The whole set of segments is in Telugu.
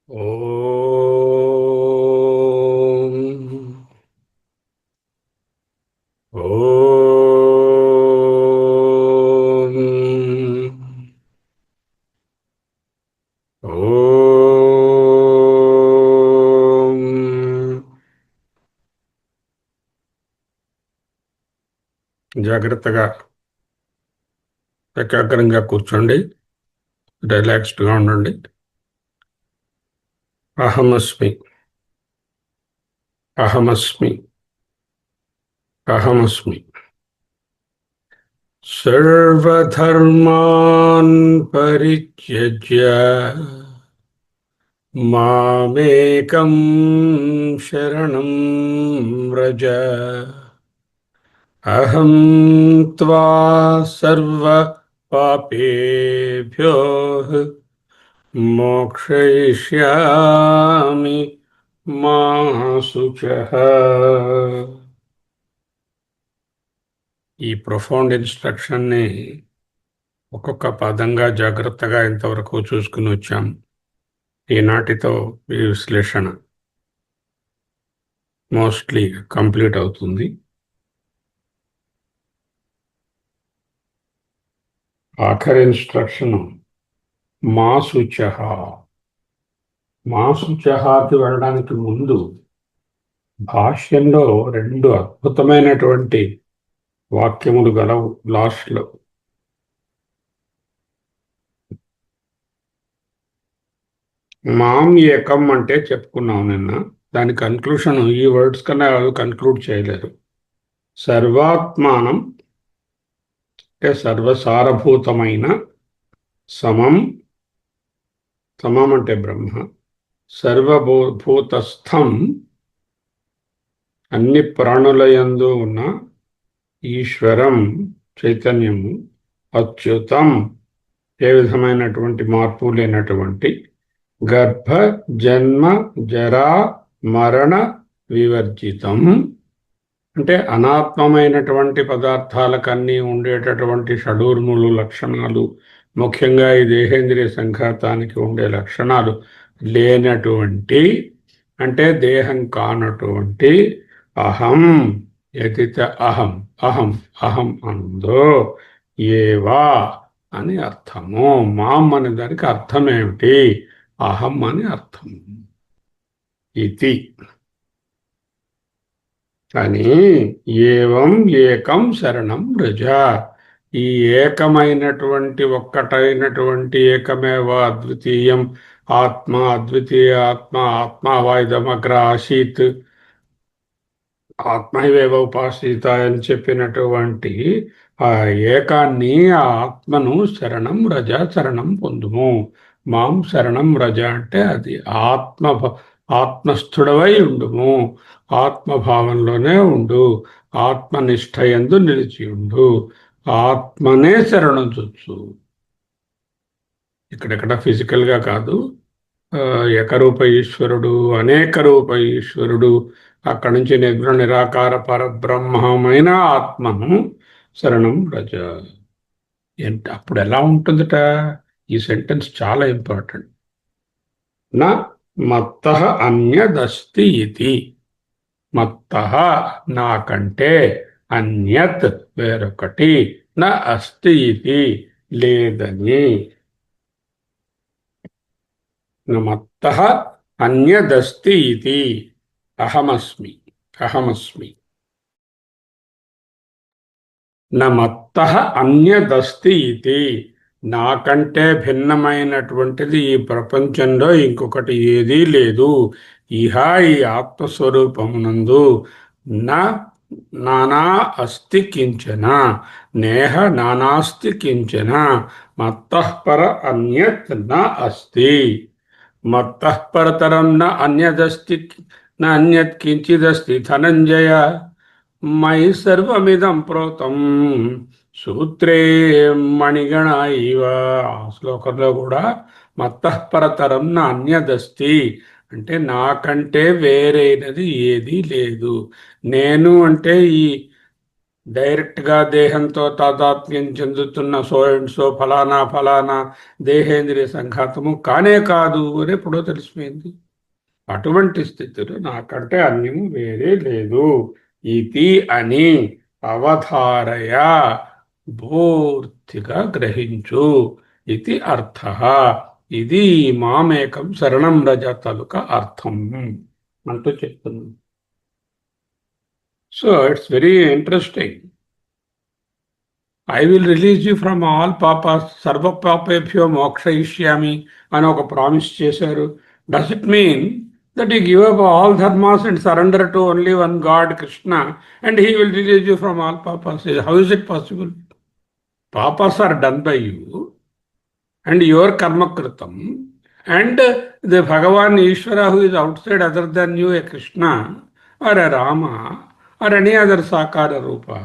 ఓం ఓం ఓం జాగ్రత్తగా ఏకాగ్రంగా కూర్చోండి. రిలాక్స్డ్గా ఉండండి. అహమస్మి అహమస్మి అహమస్మి. సర్వధర్మాన్ పరిత్యజ్య మామేకం శరణం వ్రజ. అహం త్వా సర్వ పాపేభ్యో మోక్షయిష్యామి మా శుచః. ఈ ప్రొఫౌండ్ ఇన్స్ట్రక్షన్ని ఒక్కొక్క పదంగా జాగ్రత్తగా ఇంతవరకు చూసుకుని వచ్చాం. ఈనాటితో ఈ విశ్లేషణ మోస్ట్లీ కంప్లీట్ అవుతుంది. ఆఖరి ఇన్స్ట్రక్షన్ మా శుచః. మా శుచఃకి వెళ్ళడానికి ముందు భాష్యంలో రెండు అద్భుతమైనటువంటి వాక్యములు గలవు. లాస్ట్లో మాం ఏకం అంటే చెప్పుకున్నాం నిన్న. దాని కన్క్లూషన్ ఈ వర్డ్స్ కన్నా కన్క్లూడ్ చేయలేరు. సర్వాత్మానం అంటే సర్వసారభూతమైన, సమం, సమం అంటే బ్రహ్మ, సర్వభూతస్థం అన్ని ప్రాణులయందు ఉన్న ఈశ్వరం చైతన్యము, అచ్యుతం ఏ విధమైనటువంటి మార్పు లేనటువంటి, గర్భ జన్మ జరా మరణ వివర్జితం అంటే అనాత్మమైనటువంటి పదార్థాలకన్నీ ఉండేటటువంటి షడూర్ములు లక్షణాలు, ముఖ్యంగా ఈ దేహేంద్రియ సంఘాతానికి ఉండే లక్షణాలు లేనటువంటి, అంటే దేహం కానటువంటి అహం ఎదిత అహం అహం అహం అందో ఏవా అని అర్థము. మాం అనే దానికి అర్థం ఏమిటి? అహం అని అర్థం. ఇది కానీ ఏవం ఏకం శరణం వ్రజ. ఈ ఏకమైనటువంటి ఒక్కటైనటువంటి ఏకమేవ అద్వితీయం ఆత్మ, అద్వితీయ ఆత్మ, ఆత్మ వాయిదమగ్ర ఆసీత్, ఆత్మైవేవ ఉపాసీత అని చెప్పినటువంటి ఆ ఏకాన్ని, ఆ ఆత్మను శరణం రజ, శరణం పొందుము. మాం శరణం రజ అంటే అది ఆత్మస్థుడవై ఉండుము, ఆత్మభావంలోనే ఉండు, ఆత్మనిష్టయందు నిలిచి ఉండు, ఆత్మనే శరణం చొచ్చు. ఇక్కడెక్కడ ఫిజికల్గా కాదు, ఏకరూప ఈశ్వరుడు, అనేక రూప ఈశ్వరుడు, అక్కడి నుంచి నిర్గుణ నిరాకార పరబ్రహ్మమైన ఆత్మను శరణం రజ. అప్పుడు ఎలా ఉంటుందట? ఈ సెంటెన్స్ చాలా ఇంపార్టెంట్. నా మత్తః అన్యదస్తి ఇది. మత్తః నాకంటే, అన్యత్ వేరొకటి, నా అస్తి ఇది లేదని. మత్తః అన్యదస్తి ఇది అహమస్మి అహమస్మి. మత్తః అన్యదస్తి ఇది నాకంటే భిన్నమైనటువంటిది ఈ ప్రపంచంలో ఇంకొకటి ఏదీ లేదు. ఇహ ఈ ఆత్మస్వరూపమునందు నానా అస్తి కించన, నేహ నానాస్తి కించన, మత్తః పర అన్యత్ న అస్తి. మత్తః పరతరం న అన్యదస్తి న అన్యత్ కించిదస్తి ధనంజయ. మయి సర్వమిదం ప్రోతం సూత్రే మణిగణ ఇవ. ఆ శ్లోకంలో కూడా మత్తః పరతరం న అన్యదస్తి అంటే నాకంటే వేరైనది ఏదీ లేదు. నేను అంటే ఈ డైరెక్ట్గా దేహంతో తాదాత్మ్యం చెందుతున్న సో అండ్ సో ఫలానా ఫలానా దేహేంద్రియ సంఘాతము కానే కాదు అని ఎప్పుడో తెలిసిపోయింది. అటువంటి స్థితిలో నాకంటే అన్యము వేరే లేదు ఇది అని అవధారయ పూర్తిగా గ్రహించు ఇది అర్థ. ఇది మామేకం శరణం రజ తలుక అర్థం అంటూ చెప్తున్నాను. So it's very interesting. I will release you from all పాపాస్, సర్వ పాపేభ్యో మోక్షయిష్యామి అని ఒక ప్రామిస్ చేశారు. Does it mean that you give up all dharmas and surrender to only one God, Krishna, and he will release you from all papas? How is it possible? Papas are done by you and your karma kritam, and the Bhagavan Ishvara who is outside other than you, a Krishna or a Rama or any other Sakara Rupa,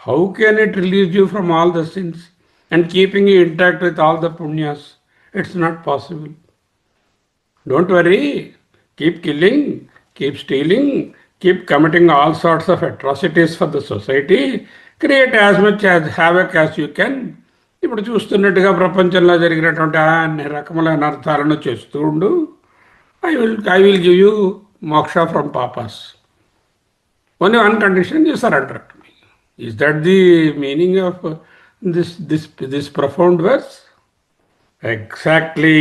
how can it release you from all the sins and keeping you intact with all the punyas? It's not possible. Don't worry. Keep killing, keep stealing, keep committing all sorts of atrocities for the society, create as much as havoc as you can. ఇప్పుడు చూస్తున్నట్టుగా ప్రపంచంలో జరిగినటువంటి అన్ని రకముల అనర్థాలను చేస్తూ ఉండు. I will give you moksha from papas. Only one condition, you surrender to me. Is that the meaning of this profound verse? Exactly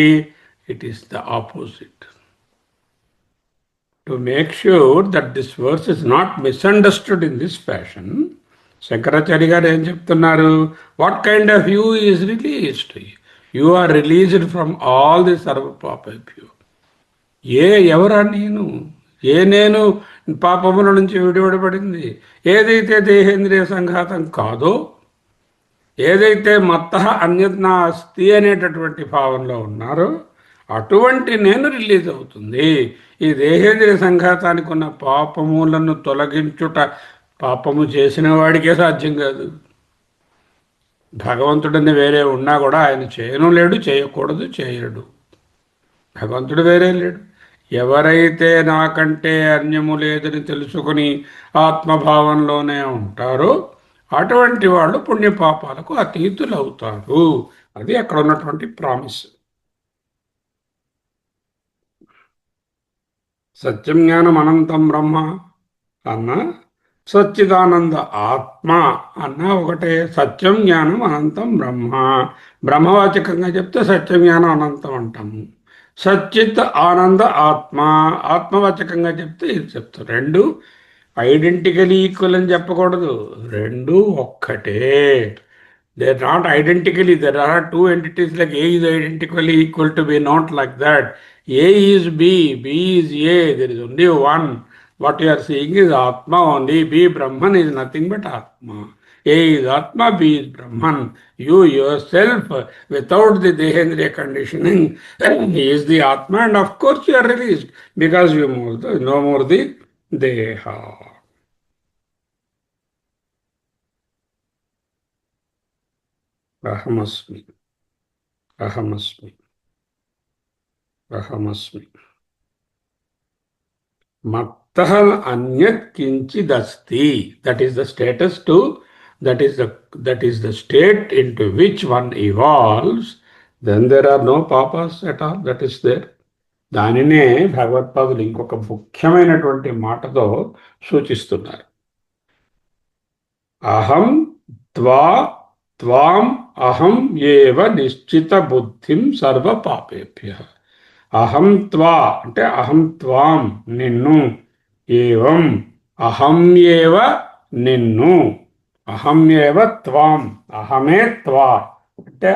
it is the opposite. To make sure that this verse is not misunderstood in this fashion, Shankaracharya garu em cheptunnaru, what kind of you is released? You are released from all the sarva papabhyo. ఎవరా నేను? నేను పాపముల నుంచి విడిపడింది? ఏదైతే దేహేంద్రియ సంఘాతం కాదో, ఏదైతే మత్తః అన్యత్నా అస్తి అనేటటువంటి భావంలో ఉన్నారో అటువంటి నేను రిలీజ్ అవుతుంది. ఈ దేహేంద్రియ సంఘాతానికి ఉన్న పాపములను తొలగించుట పాపము చేసిన వాడికే సాధ్యం కాదు. భగవంతుడిని వేరే ఉన్నా కూడా ఆయన చేయను లేడు, చేయకూడదు, చేయడు. భగవంతుడు వేరే లేడు. ఎవరైతే నాకంటే అన్యము లేదని తెలుసుకుని ఆత్మభావంలోనే ఉంటారో అటువంటి వాళ్ళు పుణ్యపాపాలకు అతీతులు అవుతారు. అది అక్కడ ఉన్నటువంటి ప్రామిస్. సత్యం జ్ఞానం అనంతం బ్రహ్మ అన్న, సచ్చిదానంద ఆత్మ అన్న ఒకటే. సత్యం జ్ఞానం అనంతం బ్రహ్మ. బ్రహ్మవాచకంగా చెప్తే సత్యం జ్ఞానం అనంతం అంటాము. సచ్చిత్ ఆనంద ఆత్మ ఆత్మవాచకంగా చెప్తే ఇది చెప్తారు. రెండు ఐడెంటికలీ ఈక్వల్ అని చెప్పకూడదు, రెండు ఒక్కటే. They are not identically, there are two entities like A is identically equal to B, not like that. A is B, B is A, there is only one. What you are seeing is Atma only. B, Brahman is nothing but Atma. A is Atma, B is Brahman. You yourself, without the Dehendriya conditioning, is the Atma, and of course you are released because you no more the Deha. అహమస్మి అహమస్మి అహమస్మి మత్తః అన్యత్ కించిదస్తి. That is the status to that is the state into which one evolves. Then there are no papas at all. That is there. దానినే భగవత్పాదులు ఇంకొక ముఖ్యమైనటువంటి మాటతో సూచిస్తున్నారు. అహం త్వా త్వాం అహం ఏవ నిశ్చిత బుద్ధిం సర్వ పాపేభ్య. అహం త్వా అంటే అహం త్వాం నిన్ను, ఏవం అహం ఏవ నిన్ను, అహం ఏవ త్వాం అహమే త్వా అంటే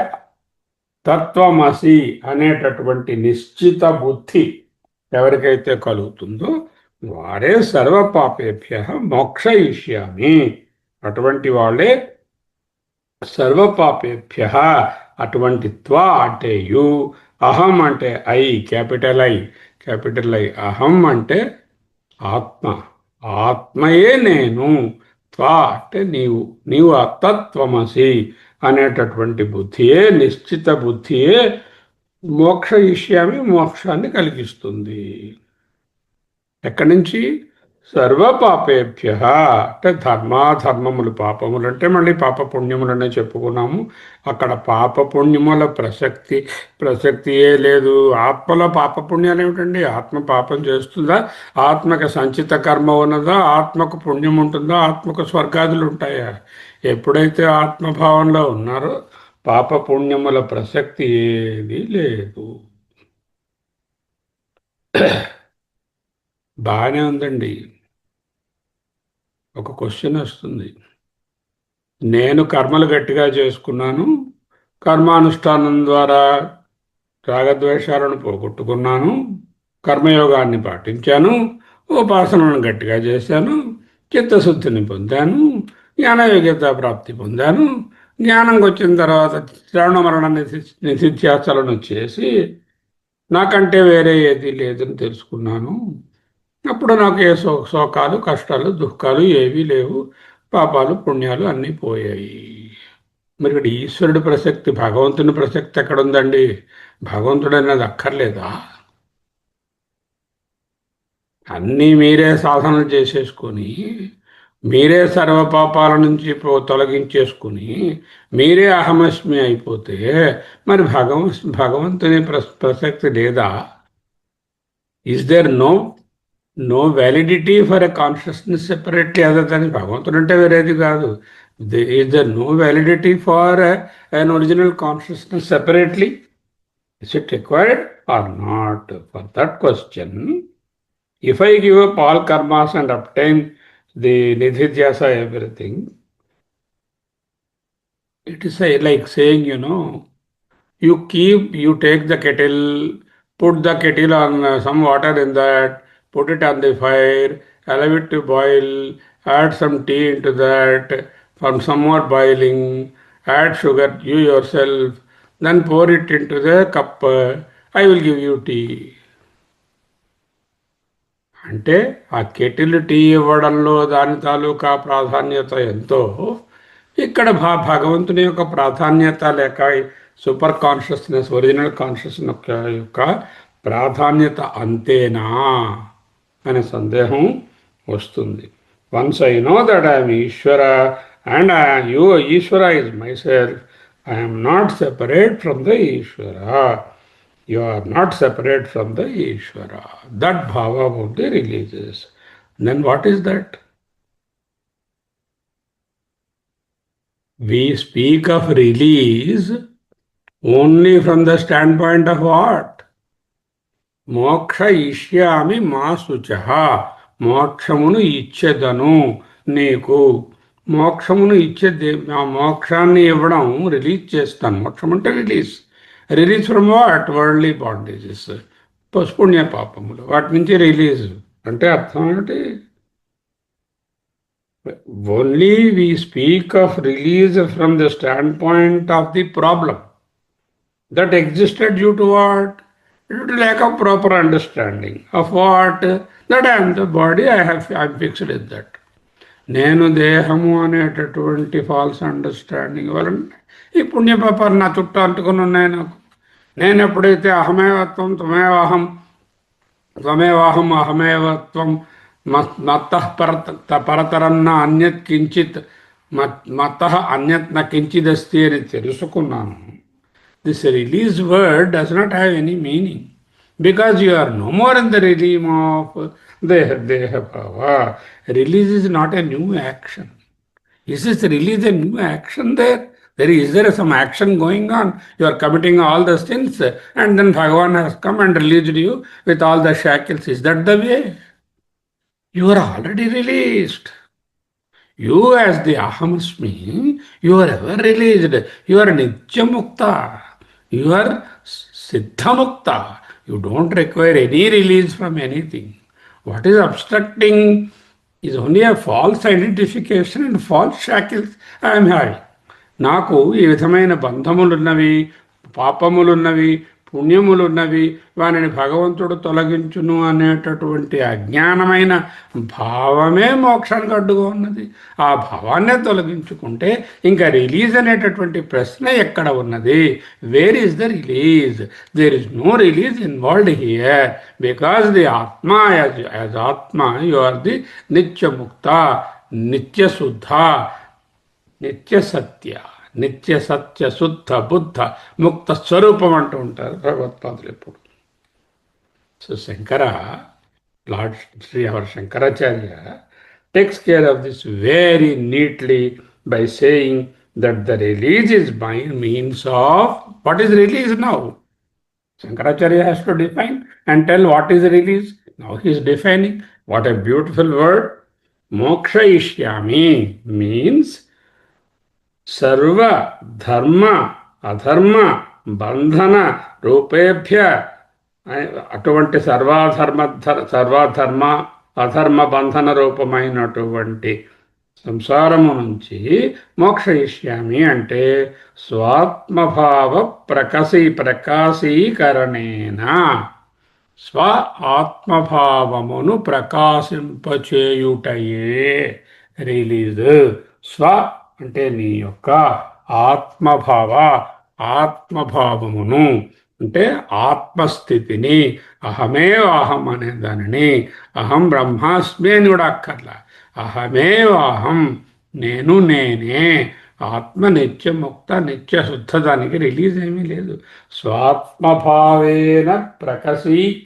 తత్వమసి అనేటటువంటి నిశ్చిత బుద్ధి ఎవరికైతే కలుగుతుందో వారే సర్వ పాపేభ్య మోక్షయిష్యామి. అటువంటి వాళ్ళే సర్వపాపేభ్య. అటువంటి త్వా అంటే యు, అహం అంటే ఐ, క్యాపిటల్ ఐ. అహం అంటే ఆత్మ, ఆత్మయే నేను. త్వా అంటే నీవు తత్వమసి అనేటటువంటి బుద్ధియే, నిశ్చిత బుద్ధియే మోక్షయిష్యామి, మోక్షాన్ని కలిగిస్తుంది. ఎక్కడి నుంచి? సర్వపాపేభ్య అంటే ధర్మాధర్మములు, పాపములు అంటే మళ్ళీ పాప పుణ్యములనే చెప్పుకున్నాము. అక్కడ పాప పుణ్యముల ప్రసక్తియే లేదు. ఆత్మలో పాప పుణ్యాలు ఏమిటండి? ఆత్మ పాపం చేస్తుందా? ఆత్మకు సంచిత కర్మ ఉన్నదా? ఆత్మకు పుణ్యం ఉంటుందా? ఆత్మకు స్వర్గాదులు ఉంటాయా? ఎప్పుడైతే ఆత్మభావంలో ఉన్నారో పాప పుణ్యముల ప్రసక్తి ఏది లేదు. బాగానే ఉందండి. ఒక క్వశ్చన్ వస్తుంది. నేను కర్మలు గట్టిగా చేసుకున్నాను, కర్మానుష్ఠానం ద్వారా రాగద్వేషాలను పోగొట్టుకున్నాను, కర్మయోగాన్ని పాటించాను, ఉపాసనలను గట్టిగా చేశాను, చిత్తశుద్ధిని పొందాను, జ్ఞానయోగ్యత ప్రాప్తి పొందాను. జ్ఞానంకి వచ్చిన తర్వాత శ్రవణ మరణ నిధిధ్యాసాలను చేసి నాకంటే వేరే ఏది లేదని తెలుసుకున్నాను. అప్పుడు నాకు ఏ శోకాలు, కష్టాలు, దుఃఖాలు ఏవీ లేవు. పాపాలు, పుణ్యాలు అన్నీ పోయాయి. మరి ఇక్కడ ఈశ్వరుడి ప్రసక్తి, భగవంతుని ప్రసక్తి ఎక్కడుందండి? భగవంతుడు అనేది అక్కర్లేదా? అన్నీ మీరే సాధనలు చేసేసుకొని, మీరే సర్వపాపాల నుంచి తొలగించేసుకుని, మీరే అహమస్మి అయిపోతే మరి భగవంతుని ప్రసక్తి లేదా? Is there no validity for a consciousness separately other than భగవంతుడు అంటే వేరేది కాదు. Is there no validity for an original consciousness separately? Is it required or not? For that question, if I give up all karmas and obtain the nididhyasa everything, it is like saying, you take the kettle, put the kettle on some water in that, put it on the fire, allow it to boil, add some tea into that, from some more boiling, add sugar, you yourself, then pour it into the cup, I will give you tea. అంటే ఆ కెటిల్ టీ ఇవ్వడంలో దాని తాలూకా ప్రాధాన్యత ఎంతో, ఇక్కడ భగవంతుని యొక్క ప్రాధాన్యత లేక సూపర్ కాన్షియస్నెస్, ఒరిజినల్ కాన్షియస్నెస్ యొక్క ప్రాధాన్యత అంతేనా అనే సందేహం వస్తుంది. Once I know that I'm Ishwara and Ishwara is my self, I'm not separate from the Ishwara. You are not separate from the Ishvara. That bhava only releases. Then what is that? We speak of release only from the standpoint of what? Moksha ishyami ma suchaha. మోక్షమును ఇచ్చేదను నీకు. మోక్షమును ఇచ్చేది, ఆ మోక్షాన్ని ఇవ్వడం, రిలీజ్ చేస్తాను. మోక్షం అంటే release. Release from what? Worldly bondages, పుణ్య పాపములు, వాటి నుంచి రిలీజ్ అంటే అర్థం ఏమిటి? Only we speak of release from the stand point of the problem that existed due to what? Due to lack of proper understanding of what? That I'm the body, I'm fixed in that. నేను దేహము అనేటటువంటి ఫాల్స్ అండర్స్టాండింగ్ వలన ఈ పుణ్యపాపాలు నా చుట్టూ అంటుకుని ఉన్నాయి నాకు. నేను ఎప్పుడైతే అహమేవత్వం త్వమేవాహం అహమేవత్వం మత్తః పరతరం నా అన్యత్ కించిత్ మత్తః అన్యత్ నా కించిదస్తి అని తెలుసుకున్నాను. This release word does not have any meaning because you are no more in the realm of Deha Bhava. Release is not a new action. Is this release a new action there? Is there some action going on? You are committing all the sins and then Bhagavan has come and released you with all the shackles. Is that the way? You are already released. You as the Ahamasmi, you are ever released. You are Nitya Mukta. You are Siddha Mukta. You don't require any release from anything. What is obstructing is only a false identification and false shackles I am having. నాకు ఈ విధమైన బంధములున్నవి, పాపములున్నవి, పుణ్యములున్నవి, వానిని భగవంతుడు తొలగించును అనేటటువంటి అజ్ఞానమైన భావమే మోక్షానికి అడ్డుగా ఉన్నది. ఆ భావాన్నే తొలగించుకుంటే ఇంకా రిలీజ్ అనేటటువంటి ప్రశ్న ఎక్కడ ఉన్నది? Where is the release? There is no release involved here, because the atma as atma you are the nityamukta, nityashuddha, nitya satya, నిత్య సత్య శుద్ధ బుద్ధ ముక్త స్వరూపం అంటూ ఉంటారు భగవత్పాదులు ఎప్పుడు. So Shankara, lord Shri our Shankaracharya takes care of this very neatly by saying that the release is by means of, what is release now? Shankaracharya has to define and tell what is release. Now he is defining. What a beautiful word. Mokshayishyami means సర్వ ధర్మ అధర్మ బంధన రూపేభ్య, అటువంటి సర్వధర్మ అధర్మ బంధన రూపమైనటువంటి సంసారము నుంచి మోక్షయిష్యామి అంటే స్వాత్మభావ ప్రకాశీకరణేన, స్వ ఆత్మభావమును ప్రకాశింపచేయుటయే రిలీజ్. స్వ అంటే నీ యొక్క ఆత్మభావమును అంటే ఆత్మస్థితిని, అహమేవాహం అనే దానిని, అహం బ్రహ్మాస్మి అని కూడా అక్కర్లా, అహమేవాహం నేను నేనే, ఆత్మ నిత్యముక్త నిత్యశుద్ధ, దానికి రిలీజ్ ఏమీ లేదు. స్వాత్మభావేన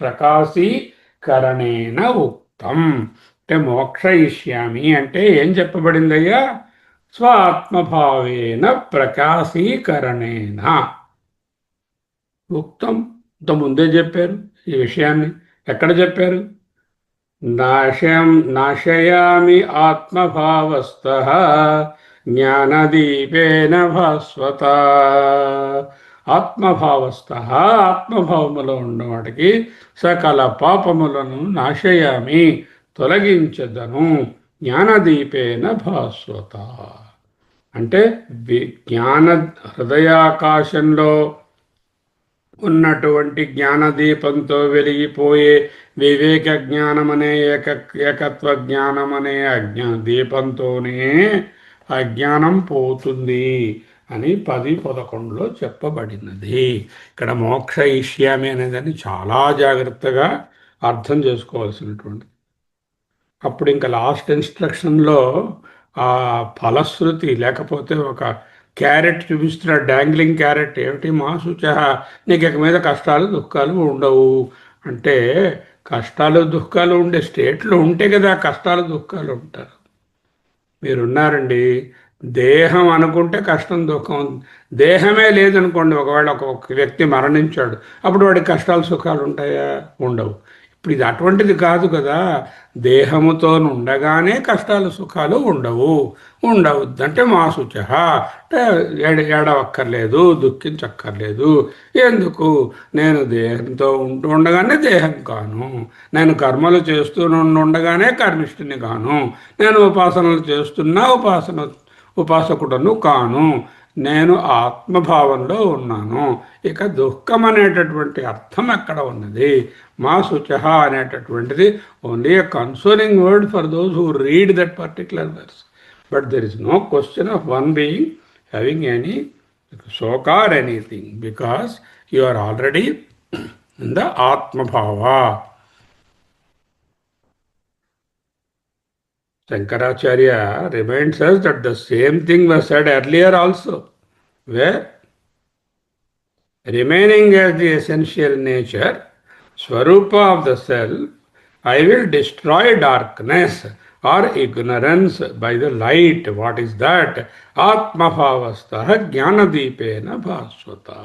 ప్రకాశీకరణేన ఉక్తం అంటే మోక్షయిష్యామి అంటే ఏం చెప్పబడిందయ్యా? స్వాత్మభావేన ప్రకాశీకరణేన ఉక్తం. ఇంత ముందే చెప్పారు ఈ విషయాన్ని. ఎక్కడ చెప్పారు? నాశయామి ఆత్మభావస్థః జ్ఞానదీపేన భాస్వత. ఆత్మభావస్థః, ఆత్మభావములో ఉన్నవాడికి సకల పాపములను నాశయామి తొలగించదను, జ్ఞానదీపేన భాస్వత అంటే జ్ఞాన హృదయాకాశంలో ఉన్నటువంటి జ్ఞానదీపంతో వెలిగిపోయే వివేక జ్ఞానమనే ఏకత్వ జ్ఞానమనే దీపంతోనే అజ్ఞానం పోతుంది అని 10-11లో చెప్పబడినది. ఇక్కడ మోక్షయిష్యామి అనేదాన్ని చాలా జాగ్రత్తగా అర్థం చేసుకోవాల్సినటువంటి. అప్పుడు ఇంకా లాస్ట్ ఇన్స్ట్రక్షన్లో ఆ ఫలశ్రుతి లేకపోతే ఒక క్యారెట్ చూపిస్తున్నాడు, డాంగ్లింగ్ క్యారెట్. ఏమిటి? మా శుచ, నీకు ఇక మీద కష్టాలు దుఃఖాలు ఉండవు అంటే, కష్టాలు దుఃఖాలు ఉండే స్టేట్లో ఉంటే కదా కష్టాలు దుఃఖాలు ఉంటారు. మీరున్నారండి, దేహం అనుకుంటే కష్టం దుఃఖం, దేహమే లేదనుకోండి, ఒకవేళ ఒక వ్యక్తి మరణించాడు, అప్పుడు వాడికి కష్టాలు సుఖాలు ఉంటాయా? ఉండవు. ఇప్పుడు ఇది అటువంటిది కాదు కదా. దేహముతో ఉండగానే కష్టాలు సుఖాలు ఉండవు. అంటే మా శుచ అంటే ఏడవక్కర్లేదు, దుఃఖించక్కర్లేదు. ఎందుకు? నేను దేహంతో ఉండగానే దేహం కాను, నేను కర్మలు చేస్తూ ఉండగానే కర్మిష్ఠుని కాను, నేను ఉపాసనలు చేస్తున్నా ఉపాసకుడను కాను, నేను ఆత్మభావంలో ఉన్నాను. ఇక దుఃఖం అనేటటువంటి అర్థం ఎక్కడ ఉన్నది? మా శుచ అనేటటువంటిది only a consoling word for those who read that particular verse. But there is no question of one being having any శోక or anything, because you are already in the ఆత్మభావ. Shankaracharya reminds us that the same thing was said earlier also, where remaining as the essential nature, Swarupa of the self, I will destroy darkness or ignorance by the light. What is that? Atmabhavastha jnanadipena bhasvata.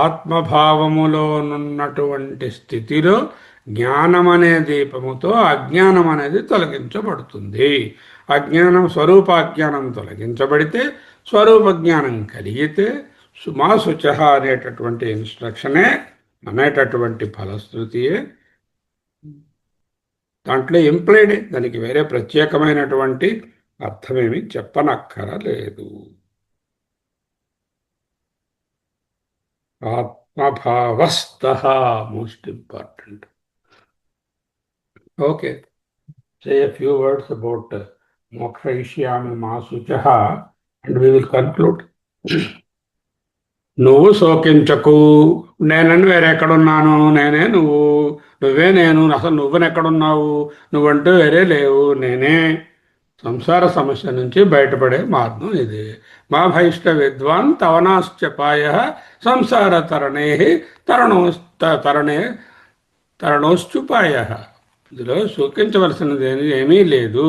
ఆత్మభావములోనున్నటువంటి స్థితిలో జ్ఞానం అనే దీపముతో అజ్ఞానం అనేది తొలగించబడుతుంది. అజ్ఞానం స్వరూపాజ్ఞానం తొలగించబడితే స్వరూప జ్ఞానం కలిగితే మా శుచ అనేటటువంటి ఇన్స్ట్రక్షనే, అనేటటువంటి ఫలశ్రుతియే దాంట్లో ఇంప్లైడే. దానికి వేరే ప్రత్యేకమైనటువంటి అర్థమేమి చెప్పనక్కరలేదు. అభావస్తః, most important. Okay, say a few words about mokshayishyami ma suchaha and we will conclude. నువ్వు శోకించకు, నేనని వేరెక్కడున్నాను, నేనే నువ్వు, నువ్వే నేను, అసలు నువ్వెనెక్కడున్నావు, నువ్వంటూ వేరే లేవు, నేనే. సంసార సమస్య నుంచి బయటపడే మార్గం ఇది. మా భైష్ట విద్వాన్ తవనాశ్చపాయ సంసార తరణే తరణే తరణోశ్చుపాయ. ఇందులో సూచించవలసినది ఏమీ లేదు.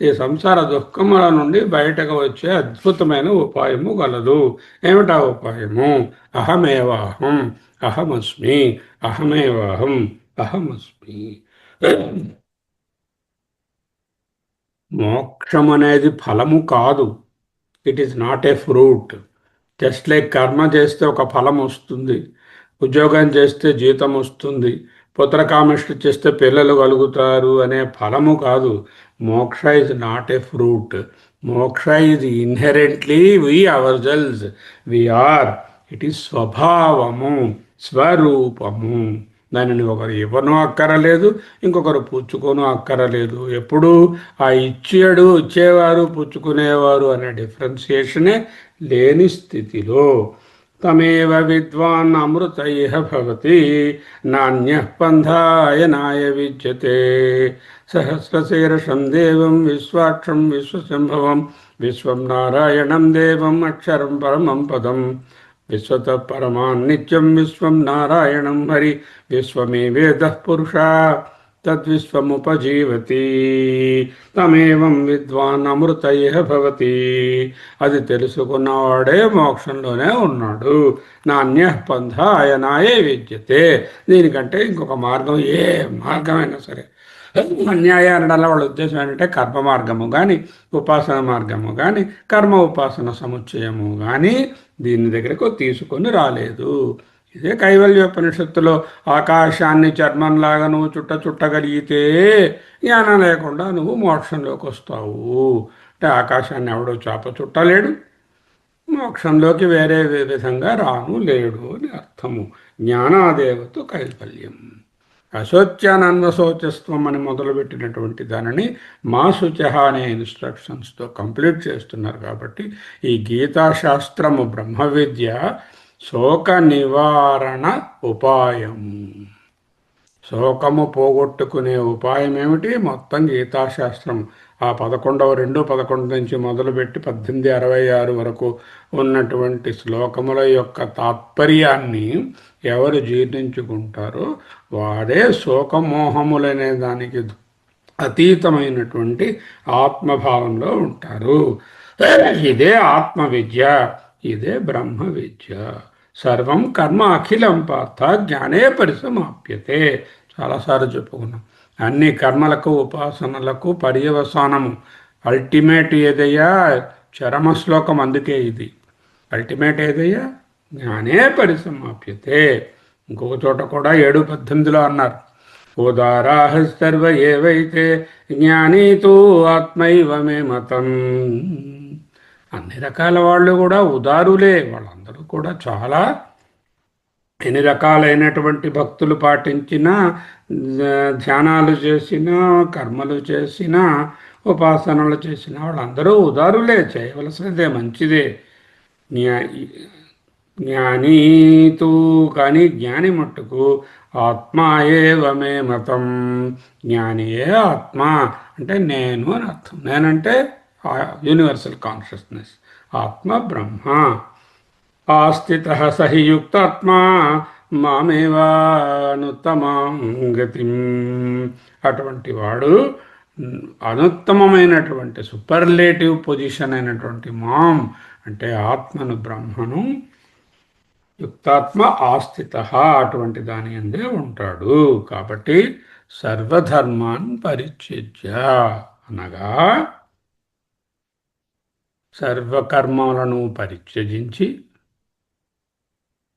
ఈ సంసార దుఃఖముల నుండి బయటకు వచ్చే అద్భుతమైన ఉపాయము గలదు. ఏమిటా ఉపాయము? అహమేవాహం, అహమస్మి, అహమేవాహం, అహమస్మి. మోక్షం అనేది ఫలము కాదు. It is not a fruit. Just like కర్మ చేస్తే ఒక ఫలం వస్తుంది, ఉద్యోగం చేస్తే జీతం వస్తుంది, పుత్రకామిష్టి చేస్తే పిల్లలు కలుగుతారు అనే ఫలము కాదు. Moksha is not a fruit. Moksha is inherently we ourselves, we are. It is స్వభావము, స్వరూపము. దానిని ఒకరు ఇవ్వను అక్కరలేదు, ఇంకొకరు పుచ్చుకోను అక్కరలేదు. ఎప్పుడు ఆ ఇచ్చేవారు పుచ్చుకునేవారు అనే డిఫరెన్సియేషనే లేని స్థితిలో తమేవ విద్వాన్ అమృతైః భవతి నాణ్యః పంథాయనాయ విద్యతే. సహస్రశీర్షం దేవం విశ్వాక్షం విశ్వశంభవం విశ్వం నారాయణం దేవం అక్షరం పరమం పదం విశ్వత పరమాన్ నిత్యం విశ్వం నారాయణం హరి విశ్వమే వేద పురుష తద్విశ్వముపజీవతి. తమేవం విద్వాన్ అమృతైః భవతి. అది తెలుసుకున్నవాడే మోక్షంలోనే ఉన్నాడు. నాణ్యః పంథ అయనాయే విద్యతే. దీనికంటే ఇంకొక మార్గం, ఏ మార్గమైనా సరే, అన్యాయ అనడంలో వాళ్ళ ఉద్దేశం ఏంటంటే కర్మ మార్గము కానీ, ఉపాసన మార్గము కానీ, కర్మ ఉపాసన సముచ్చయము కానీ దీని దగ్గరకు తీసుకొని రాలేదు. ఇదే కైవల్యోపనిషత్తులో ఆకాశాన్ని చర్మంలాగా నువ్వు చుట్టగలిగితే జ్ఞానం లేకుండా నువ్వు మోక్షంలోకి వస్తావు. అంటే ఆకాశాన్ని ఎవడో చుట్టలేడు, మోక్షంలోకి వేరే విధంగా రాను లేడు అని అర్థము. జ్ఞానాదేవతో కైవల్యం. అశోచ్యానందశోచస్వం అని మొదలుపెట్టినటువంటి దానిని మా శుచ అనే ఇన్స్ట్రక్షన్స్తో కంప్లీట్ చేస్తున్నారు. కాబట్టి ఈ గీతాశాస్త్రము బ్రహ్మ విద్య శోక నివారణ ఉపాయం. శోకము పోగొట్టుకునే ఉపాయం ఏమిటి? మొత్తం గీతాశాస్త్రం ఆ 11 నుంచి మొదలుపెట్టి 1866 వరకు ఉన్నటువంటి శ్లోకముల యొక్క తాత్పర్యాన్ని ఎవరు జీర్ణించుకుంటారో వారే శోకమోహములనే దానికి అతీతమైనటువంటి ఆత్మభావంలో ఉంటారు. ఇదే ఆత్మ విద్య, ఇదే బ్రహ్మ విద్య. సర్వం కర్మ అఖిలం పార్థ జ్ఞానే పరిసమాప్యతే. చాలాసార్లు చెప్పుకున్నాం. అన్ని కర్మలకు ఉపాసనలకు పర్యవసానము, అల్టిమేట్ ఏదయ్యా? చరమ శ్లోకం. అందుకే ఇది అల్టిమేట్ ఏదయ్యా? జ్ఞానే పరిసమాప్యతే. ఇంకొక చోట కూడా 7:18 అన్నారు, ఉదారాః సర్వ ఏవైతే జ్ఞానీతో ఆత్మైవ మే మతం. అన్ని రకాల వాళ్ళు కూడా ఉదారులే. వాళ్ళందరూ కూడా చాలా ఎన్ని రకాలైనటువంటి భక్తులు పాటించినా, ధ్యానాలు చేసినా, కర్మలు చేసినా, ఉపాసనలు చేసిన వాళ్ళందరూ ఉదారులే. చేయవలసినదే, మంచిదే. జ్ఞానీతూ, కానీ జ్ఞాని మట్టుకు ఆత్మ ఏవమే మతం. జ్ఞానియే ఆత్మ అంటే నేను అని అర్థం. నేనంటే యూనివర్సల్ కాన్షియస్నెస్, ఆత్మ బ్రహ్మ. ఆస్థితః సహి యుక్తాత్మా మామేవానుత్తమాం గతిం. అటువంటి వాడు అనుత్తమమైనటువంటి సూపర్లేటివ్ పొజిషన్ అయినటువంటి మాం అంటే ఆత్మను, బ్రహ్మను, యుక్తాత్మ ఆస్థితః అటువంటి దాని అందే ఉంటాడు. కాబట్టి సర్వధర్మాన్ పరిత్యజ్య అనగా సర్వకర్మలను పరిత్యజించి,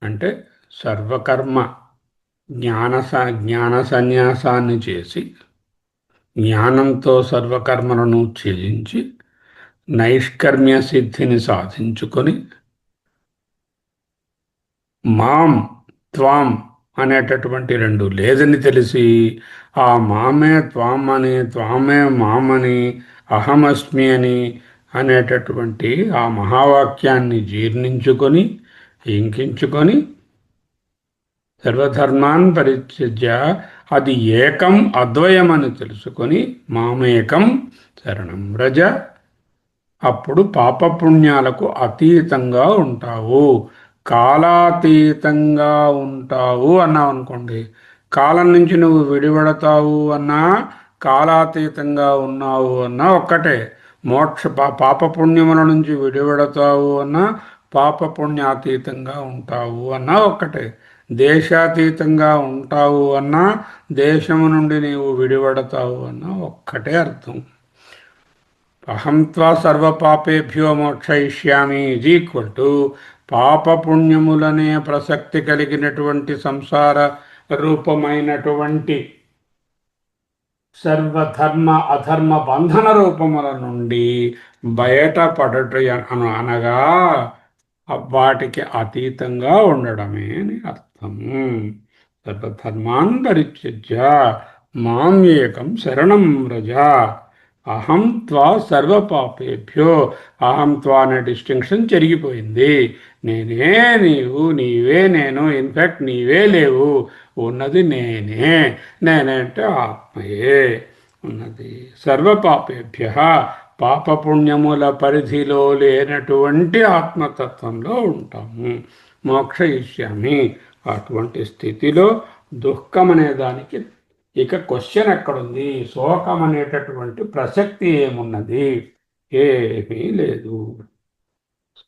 అంటే సర్వకర్మ జ్ఞాన సన్యాసాన్ని చేసి, జ్ఞానంతో సర్వకర్మలను త్యజించి నైష్కర్మ్య సిద్ధిని సాధించుకొని మాం త్వాం అనేటటువంటి రెండు లేదని తెలిసి ఆ మామే త్వాం అని త్వామే మామని అహమస్మి అని అనేటటువంటి ఆ మహావాక్యాన్ని జీర్ణించుకొని ఇంకించుకొని సర్వధర్మాన్ పరిత్యజ్య అది ఏకం అద్వయమని తెలుసుకొని మామేకం శరణం వ్రజ అప్పుడు పాపపుణ్యాలకు అతీతంగా ఉంటావు, కాలాతీతంగా ఉంటావు అన్నావు అనుకోండి. కాలం నుంచి నువ్వు విడిపడతావు అన్నా, కాలాతీతంగా ఉన్నావు అన్నా ఒక్కటే. పాపపుణ్యముల నుంచి విడిపడతావు అన్నా, పాపపుణ్యాతీతంగా ఉంటావు అన్నా ఒక్కటే. దేశాతీతంగా ఉంటావు అన్నా, దేశము నుండి నీవు విడిపడతావు అన్నా ఒక్కటే అర్థం. అహం త్వా సర్వపాపేభ్యో మోక్షయిష్యామి ఈజ్ ఈక్వల్ టు పాపపుణ్యములనే ప్రసక్తి కలిగినటువంటి సంసార రూపమైనటువంటి సర్వధర్మ అధర్మ బంధన రూపముల నుండి బయటపడట అనగా వాటికి అతీతంగా ఉండడమే అని అర్థం. సర్వధర్మాన్ పరిత్యజ్య మాం ఏకం శరణం వ్రజ అహం త్వా సర్వపాపేభ్యో. అహం త్వా అనే డిస్టింక్షన్ చెరిగిపోయింది. నేనే నీవు, నీవే నేను. ఇన్ఫ్యాక్ట్ నీవే లేవు, ఉన్నది నేనే. నేనే అంటే ఆత్మయే ఉన్నది. సర్వపాపేభ్య పాపపుణ్యముల పరిధిలో లేనటువంటి ఆత్మతత్వంలో ఉంటాము. మోక్షయిష్యామి. అటువంటి స్థితిలో దుఃఖం అనే దానికి ఇక క్వశ్చన్ ఎక్కడుంది? శోకం అనేటటువంటి ప్రసక్తి ఏమున్నది? ఏమీ లేదు.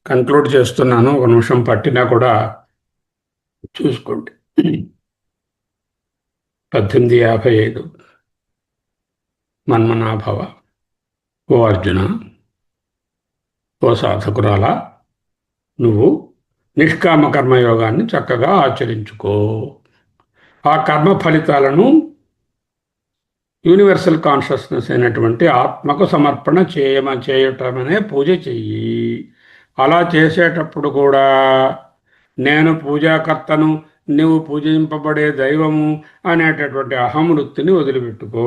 కంక్లూడ్ చేస్తున్నాను, ఒక నిమిషం పట్టినా కూడా చూసుకోండి. 1855 మన్మనాభవ. ఓ అర్జున, ఓ సాధకురాల, నువ్వు నిష్కామ కర్మయోగాన్ని చక్కగా ఆచరించుకో. ఆ కర్మ ఫలితాలను యూనివర్సల్ కాన్షియస్నెస్ అయినటువంటి ఆత్మకు సమర్పణ చేయటమనే పూజ చెయ్యి. అలా చేసేటప్పుడు కూడా నేను పూజాకర్తను, నువ్వు పూజింపబడే దైవము అనేటటువంటి అహమృతిని వదిలిపెట్టుకో.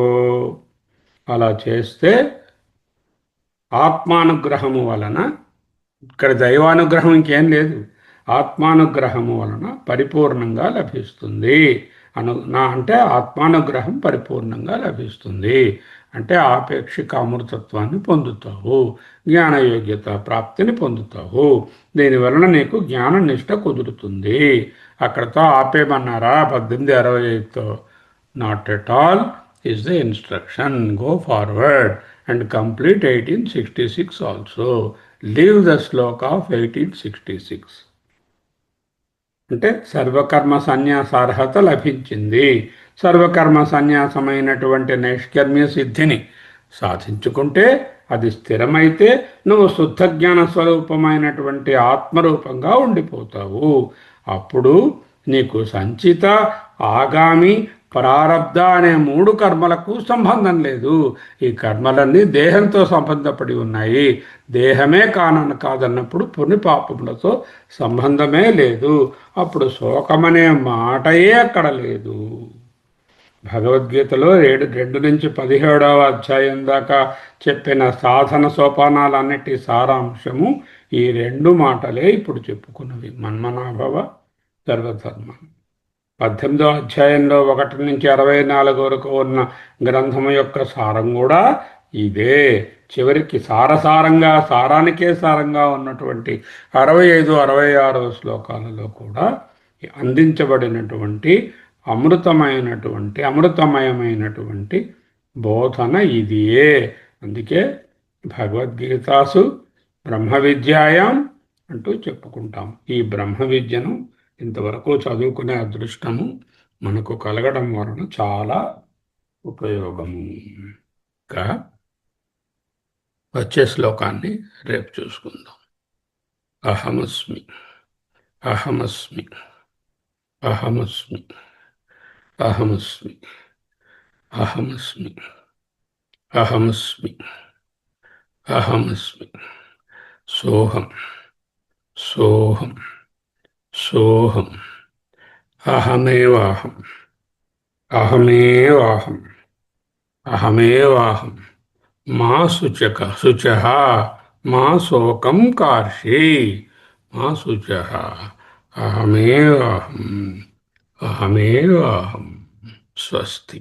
అలా చేస్తే ఆత్మానుగ్రహము వలన, ఇక్కడ దైవానుగ్రహం ఇంకేం లేదు, ఆత్మానుగ్రహము వలన పరిపూర్ణంగా లభిస్తుంది. అంటే ఆత్మానుగ్రహం పరిపూర్ణంగా లభిస్తుంది. అంటే ఆపేక్షిక అమృతత్వాన్ని పొందుతావు, జ్ఞానయోగ్యత ప్రాప్తిని పొందుతావు. దీనివలన నీకు జ్ఞాన నిష్ట కుదురుతుంది. అక్కడతో ఆపేమన్నారా 1865తో? Not at all is the instruction. Go forward and complete 1866 also. Leave the shlok of 1866. అంటే సర్వకర్మ సన్యాసార్హత లభించింది. సర్వకర్మ సన్యాసమైనటువంటి నైష్కర్మ్య సిద్ధిని సాధించుకుంటే, అది స్థిరమైతే నువ్వు శుద్ధ జ్ఞాన స్వరూపమైనటువంటి ఆత్మరూపంగా ఉండిపోతావు. అప్పుడు నీకు సంచిత, ఆగామి, ప్రారబ్ధ అనే 3 కర్మలకు సంబంధం లేదు. ఈ కర్మలన్నీ దేహంతో సంబంధపడి ఉన్నాయి. దేహమే కాదన్నప్పుడు పుణ్యపాపములతో సంబంధమే లేదు. అప్పుడు శోకమనే మాటయే అక్కడ లేదు. భగవద్గీతలో 2 నుంచి 17వ అధ్యాయం దాకా చెప్పిన సాధన సోపానాలన్నిటి సారాంశము ఈ 2 మాటలే ఇప్పుడు చెప్పుకున్నవి. మన్మనాభవ, సర్వధర్మ. 18వ అధ్యాయంలో 1 నుంచి 64 వరకు ఉన్న గ్రంథము యొక్క సారం కూడా ఇదే. చివరికి సారానికే సారంగా ఉన్నటువంటి 65, 66 శ్లోకాలలో కూడా అందించబడినటువంటి అమృతమయమైనటువంటి బోధన ఇదియే. అందుకే భగవద్గీతాసు బ్రహ్మ విద్యాయాం అంటూ చెప్పుకుంటాం. ఈ బ్రహ్మ విద్యను ఇంతవరకు చదువుకునే అదృష్టము మనకు కలగడం వలన చాలా ఉపయోగము. ఇంకా వచ్చే శ్లోకాన్ని రేపు చూసుకుందాం. అహమస్మి, అహమస్మి, అహమస్మి, అహమస్మి, అహమస్మి, అహమస్మి, అహమస్మి, సోహం, సోహం, సోహం, అహమేవాహం అహమేవాహం అహమేవాహం మా శుచః మా శోకం కార్షే మా శుచః అహమేవాహం అహమేవాహం స్వస్తి.